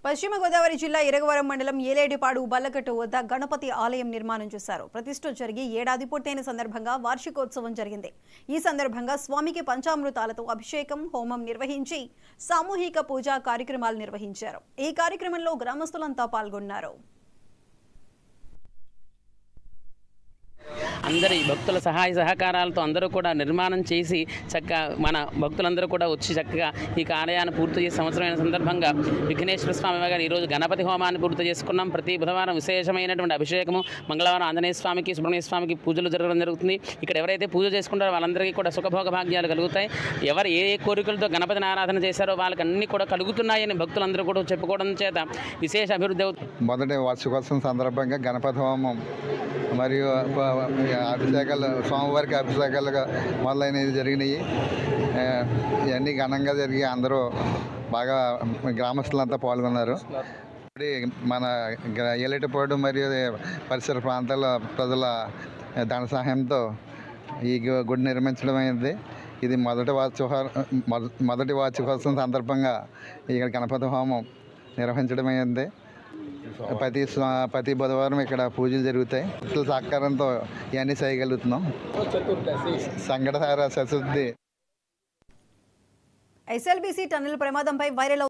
పశ్చిమ గోదావరి జిల్లా ఇరగవరం మండలం ఏలేడిపాడు బల్లకట్టు వద్ద గణపతి ఆలయం నిర్మాణం చేశారు. ప్రతిష్ఠ జరిగి ఏడాది పూర్తయిన సందర్భంగా వార్షికోత్సవం జరిగింది. ఈ సందర్భంగా స్వామికి పంచామృతాలతో అభిషేకం, హోమం నిర్వహించి సామూహిక పూజా కార్యక్రమాలు నిర్వహించారు. ఈ కార్యక్రమంలో గ్రామస్తులంతా పాల్గొన్నారు. అందరి భక్తుల సహాయ సహకారాలతో అందరూ కూడా నిర్మాణం చేసి చక్కగా మన భక్తులందరూ కూడా వచ్చి చక్కగా ఈ కార్యాన్ని పూర్తి చేసే సంవత్సరమైన సందర్భంగా విఘ్నేశ్వర స్వామి గారు ఈరోజు గణపతి హోమాన్ని పూర్తి చేసుకున్నాం. ప్రతి బుధవారం విశేషమైనటువంటి అభిషేకము, మంగళవారం ఆంజనేయ స్వామికి, సుబ్రహ్మణ్య స్వామికి పూజలు జరగడం జరుగుతుంది. ఇక్కడ ఎవరైతే పూజ చేసుకుంటారో వాళ్ళందరికీ కూడా సుఖభోగ భాగ్యాలు కలుగుతాయి. ఎవరు ఏ కోరికలతో గణపతిని ఆరాధన చేశారో వాళ్ళకి అన్ని కూడా కలుగుతున్నాయని భక్తులందరూ కూడా చెప్పుకోవడం చేత విశేష అభివృద్ధి అవుతుంది. మొదటి వార్షికోత్సవం సందర్భంగా గణపతి హోమం మరియు అభిషేకాలు, స్వామివారికి అభిషేకాలుగా మొదలైనవి జరిగినాయి. ఇవన్నీ ఘనంగా జరిగి అందరూ బాగా గ్రామస్తులంతా పాల్గొన్నారు. మన ఏలేటిపాడు మరియు పరిసర ప్రాంతాల ప్రజల ధన సహాయంతో ఈ గుడి నిర్మించడం అయింది. ఇది మొదటి వార్షికోత్సవం సందర్భంగా ఇక్కడ గణపతి హోమం నిర్వహించడం అయింది. ప్రతి బుధవారం ఇక్కడ పూజలు జరుగుతాయి. సహకారంతో ఇవన్నీ చేయగలుగుతున్నాం. సంఘటహార చతుర్థి. ఎస్ఎల్బీసీ టన్నెల్ ప్రమాదంపై వైరల్